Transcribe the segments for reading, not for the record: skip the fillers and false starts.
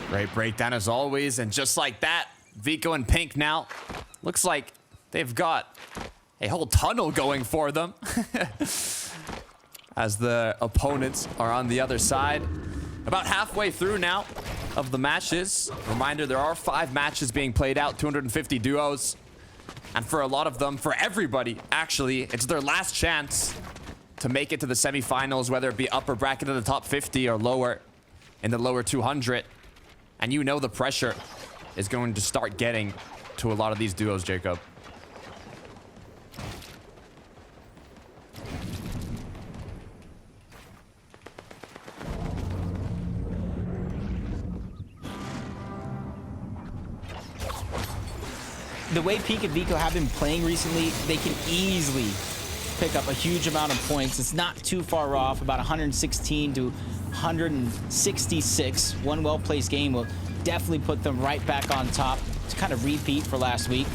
Great breakdown as always, and just like that, Vico and Pink now looks like they've got a whole tunnel going for them as the opponents are on the other side. About halfway through now of the matches. Reminder, there are 5 matches being played out, 250 duos. And for a lot of them, for everybody, actually, it's their last chance to make it to the semifinals, whether it be upper bracket of the top 50 or lower in the lower 200. And you know the pressure is going to start getting to a lot of these duos, Jacob. The way Peak and Vico have been playing recently, they can easily pick up a huge amount of points. It's not too far off, about 116 to 166. One well-placed game will definitely put them right back on top to kind of repeat for last week.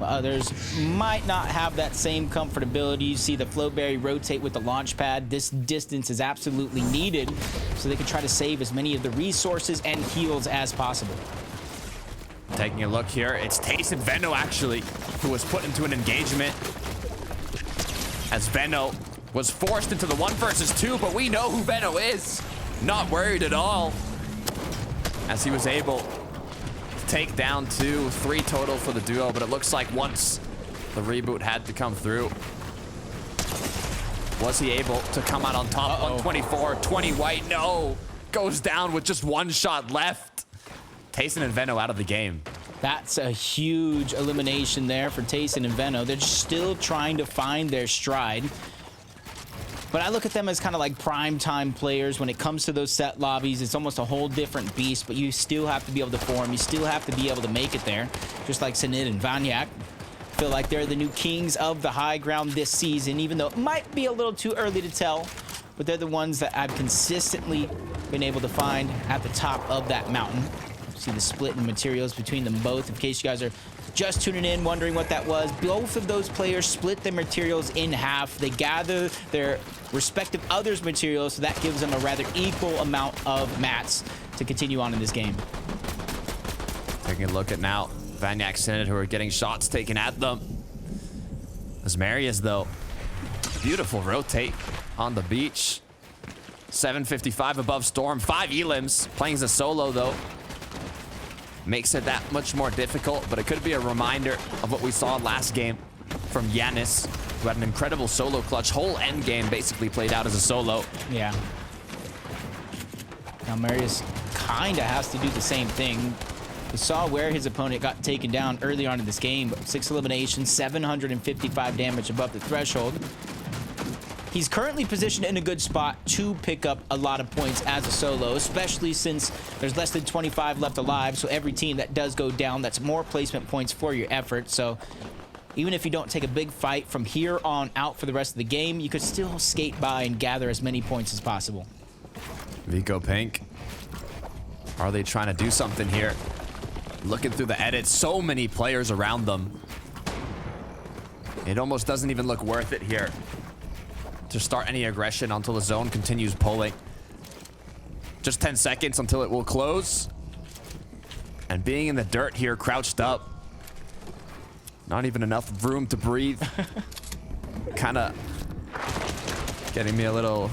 Others might not have that same comfortability. You see the Flowberry rotate with the launch pad. This distance is absolutely needed so they can try to save as many of the resources and heals as possible. Taking a look here, it's Tace and Venno actually, who was put into an engagement. As Venno was forced into the 1 versus 2, but we know who Venno is. Not worried at all. As he was able to take down 2, 3 total for the duo, but it looks like once the reboot had to come through, was he able to come out on top? 124, 20 white, no. Goes down with just 1 shot left. Tayson and Venno out of the game. That's a huge elimination there for Tayson and Venno. They're still trying to find their stride. But I look at them as kind of like prime time players. When it comes to those set lobbies, it's almost a whole different beast, but you still have to be able to form. You still have to be able to make it there. Just like Sinid and Vanyak. Feel like they're the new kings of the high ground this season, even though it might be a little too early to tell. But they're the ones that I've consistently been able to find at the top of that mountain. See the split in materials between them both. In case you guys are just tuning in, wondering what that was, both of those players split their materials in half. They gather their respective others' materials, so that gives them a rather equal amount of mats to continue on in this game. Taking a look at now, Vanyak Sinid, who are getting shots taken at them. As Marius, though, beautiful rotate on the beach. 755 above Storm, 5 elims, playing as a solo, though. Makes it that much more difficult, but it could be a reminder of what we saw last game from Yanis, who had an incredible solo clutch. Whole end game basically played out as a solo. Yeah. Now Marius kind of has to do the same thing. We saw where his opponent got taken down early on in this game. 6 eliminations, 755 damage above the threshold. He's currently positioned in a good spot to pick up a lot of points as a solo, especially since there's less than 25 left alive. So every team that does go down, that's more placement points for your effort. So even if you don't take a big fight from here on out for the rest of the game, you could still skate by and gather as many points as possible. Vico Pink. Are they trying to do something here? Looking through the edits, so many players around them. It almost doesn't even look worth it here to start any aggression until the zone continues pulling. Just 10 seconds until it will close. And being in the dirt here, crouched up. Not even enough room to breathe. Kind of getting me a little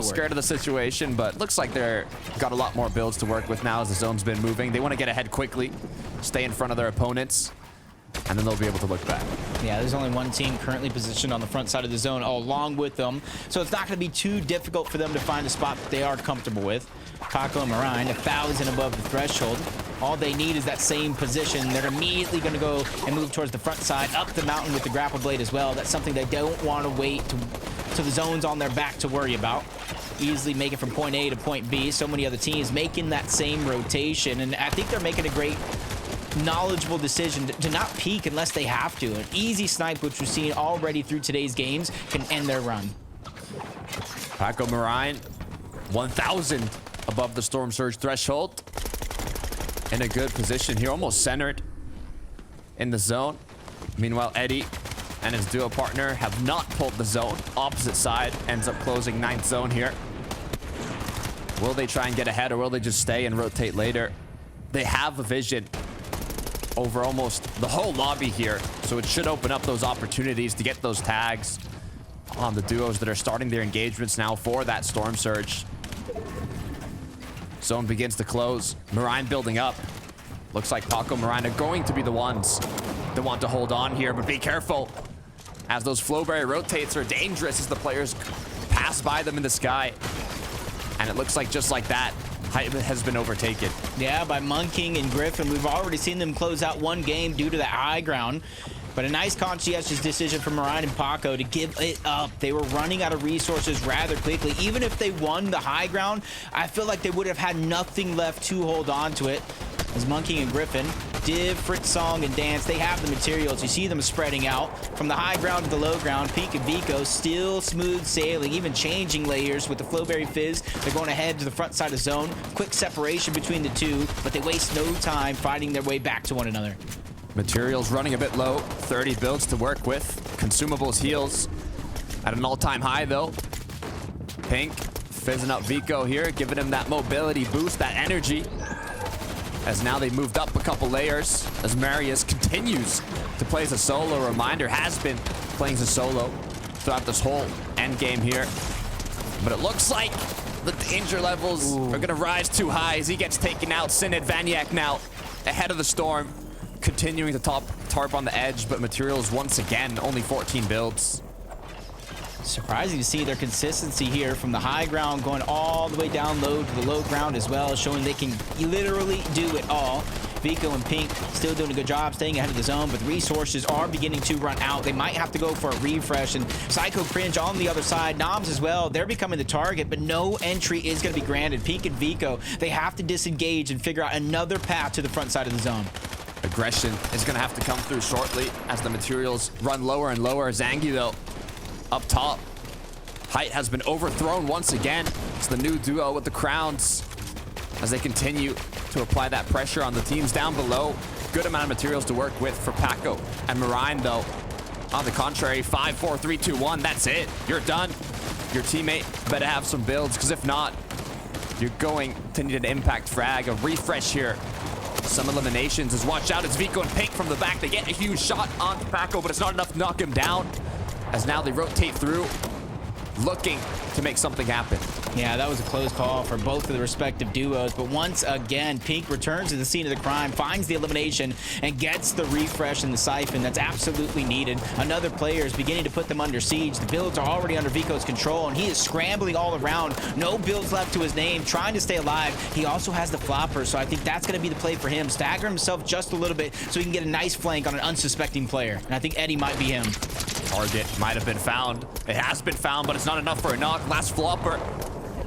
scared of the situation, but looks like they're got a lot more builds to work with now as the zone's been moving. They want to get ahead quickly, stay in front of their opponents, and then they'll be able to look back. Yeah, there's only one team currently positioned on the front side of the zone along with them, so it's not going to be too difficult for them to find a spot that they are comfortable with. Paco and Marine, 1,000 above the threshold. All they need is that same position. They're immediately going to go and move towards the front side, up the mountain with the grapple blade as well. That's something they don't want to wait to the zones on their back to worry about. Easily make it from point A to point B. So many other teams making that same rotation, and I think they're making a great knowledgeable decision to not peek unless they have to. An easy snipe, which we've seen already through today's games, can end their run. Paco Marine, 1,000 above the Storm Surge threshold. In a good position here, almost centered in the zone. Meanwhile, Eddie and his duo partner have not pulled the zone. Opposite side ends up closing 9th zone here. Will they try and get ahead, or will they just stay and rotate later? They have a vision over almost the whole lobby here, so it should open up those opportunities to get those tags on the duos that are starting their engagements now for that Storm Surge. Zone begins to close. Marine building up. Looks like Paco, Marine are going to be the ones that want to hold on here, but be careful, as those Flowberry rotates are dangerous as the players pass by them in the sky. And it looks like just like that, Height has been overtaken. Yeah, by Monking and Griffin. We've already seen them close out one game due to that high ground. But a nice conscientious decision from Marine and Paco to give it up. They were running out of resources rather quickly. Even if they won the high ground, I feel like they would have had nothing left to hold on to it. As Monking and Griffin, different song and dance, they have the materials. You see them spreading out from the high ground to the low ground. Pink and Vico still smooth sailing, even changing layers with the Flowberry Fizz. They're going ahead to the front side of zone. Quick separation between the two, but they waste no time fighting their way back to one another. Materials running a bit low. 30 builds to work with. Consumables heals at an all-time high, though. Pink fizzing up Vico here, giving him that mobility boost, that energy. As now they moved up a couple layers, as Marius continues to play as a solo. Reminder, has been playing as a solo throughout this whole end game here. But it looks like the danger levels are going to rise too high as he gets taken out. Syned Vaniac now ahead of the Storm, continuing to tarp on the edge, but Materials once again only 14 builds. Surprising to see their consistency here from the high ground going all the way down low to the low ground as well, showing they can literally do it all. Vico and Pink still doing a good job staying ahead of the zone, but the resources are beginning to run out. They might have to go for a refresh, and Psycho Cringe on the other side, Noms as well, they're becoming the target, but no entry is going to be granted. Pink and Vico, they have to disengage and figure out another path to the front side of the zone. Aggression is going to have to come through shortly as the Materials run lower and lower. Zangi, though, up top. Height has been overthrown once again. It's the new duo with the crowns as they continue to apply that pressure on the teams down below. Good amount of materials to work with for Paco and Marine, though. On the contrary, 5, 4, 3, 2, 1. That's it. You're done. Your teammate better have some builds, because if not, you're going to need an impact frag, a refresh here. Some eliminations as watch out. It's Vico and Pink from the back. They get a huge shot on Paco, but it's not enough to knock him down. As now they rotate through, looking to make something happen. Yeah, that was a close call for both of the respective duos, but once again, Pink returns to the scene of the crime, finds the elimination, and gets the refresh in the siphon that's absolutely needed. Another player is beginning to put them under siege. The builds are already under Vico's control, and he is scrambling all around. No builds left to his name, trying to stay alive. He also has the flopper, so I think that's going to be the play for him. Stagger himself just a little bit so he can get a nice flank on an unsuspecting player, and I think Eddie might be him. Target might have been found. It has been found, but it's not enough for a knock. Last flopper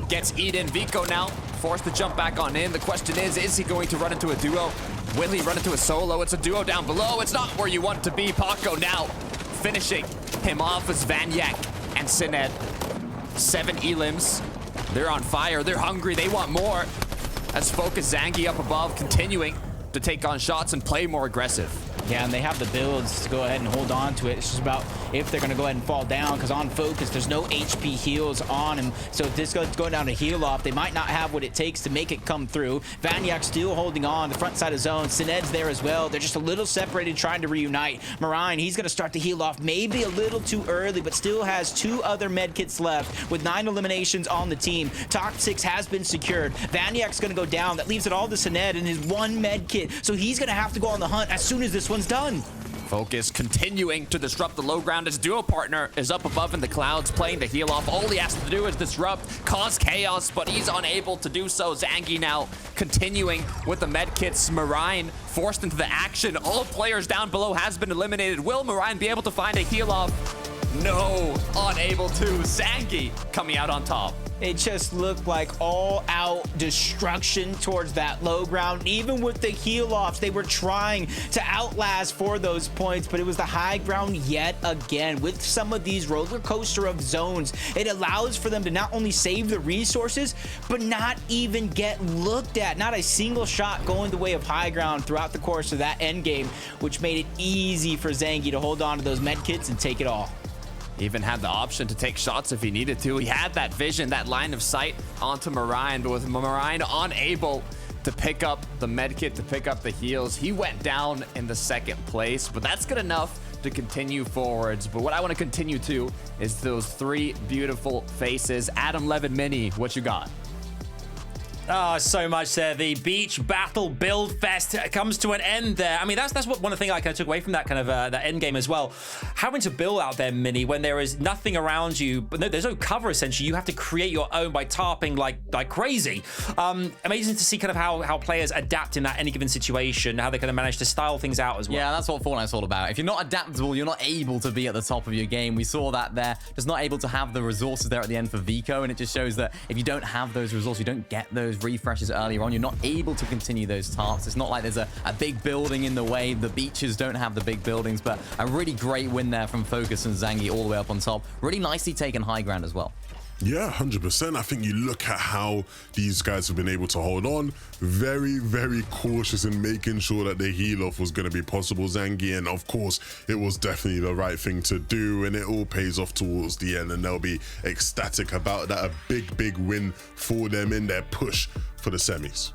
gets eaten. Vico now forced to jump back on in. The question is he going to run into a duo? Will he run into a solo? It's a duo down below. It's not where you want to be. Paco now finishing him off as Vaniac and Syned. 7 elims. They're on fire. They're hungry. They want more. As Fokus, Zangi up above, continuing to take on shots and play more aggressive. Yeah, and they have the builds to go ahead and hold on to it. It's just about if they're going to go ahead and fall down, because on Focus, there's no HP heals on him. So if this goes going down to heal off, they might not have what it takes to make it come through. Vaniac still holding on the front side of zone. Syned's there as well. They're just a little separated, trying to reunite. Marine, he's going to start to heal off maybe a little too early, but still has 2 other med kits left with 9 eliminations on the team. Top 6 has been secured. Vaniac's going to go down. That leaves it all to Syned and his 1 med kit. So he's going to have to go on the hunt as soon as this one's done. Focus continuing to disrupt the low ground. His duo partner is up above in the clouds playing the heal off. All he has to do is disrupt, cause chaos, but he's unable to do so. Zangi now continuing with the med kits. Marine forced into the action. All players down below has been eliminated. Will Marine be able to find a heal off? No, unable to. Zangi coming out on top. It just looked like all-out destruction towards that low ground. Even with the heal-offs, they were trying to outlast for those points, but it was the high ground yet again. With some of these roller coaster of zones, it allows for them to not only save the resources, but not even get looked at. Not a single shot going the way of high ground throughout the course of that end game, which made it easy for Zangi to hold on to those med kits and take it all. Even had the option to take shots if he needed to. He had that vision, that line of sight onto Marine, but with Marine unable to pick up the medkit, to pick up the heals, he went down in the second place, but that's good enough to continue forwards. But what I want to continue to is those three beautiful faces. Adam Levin Mini, what you got? Oh, so much there. The beach battle build fest comes to an end there. I mean, that's what one of the things I kind of took away from that kind of that end game as well. Having to build out there, Mini, when there is nothing around you, but there's no cover essentially. You have to create your own by tarping like crazy. Amazing to see kind of how players adapt in that any given situation, how they kind of manage to style things out as well. Yeah, that's what Fortnite's all about. If you're not adaptable, you're not able to be at the top of your game. We saw that there. Just not able to have the resources there at the end for Vico, and it just shows that if you don't have those resources, you don't get those refreshes earlier on, you're not able to continue those tarps. It's not like there's a big building in the way. The beaches don't have the big buildings, but a really great win there from Fokus and Zangi all the way up on top. Really nicely taken high ground as well. Yeah, 100%. I think you look at how these guys have been able to hold on. Very, very cautious in making sure that the heal off was going to be possible, Zangi. And of course, it was definitely the right thing to do. And it all pays off towards the end. And they'll be ecstatic about that. A big, big win for them in their push for the semis.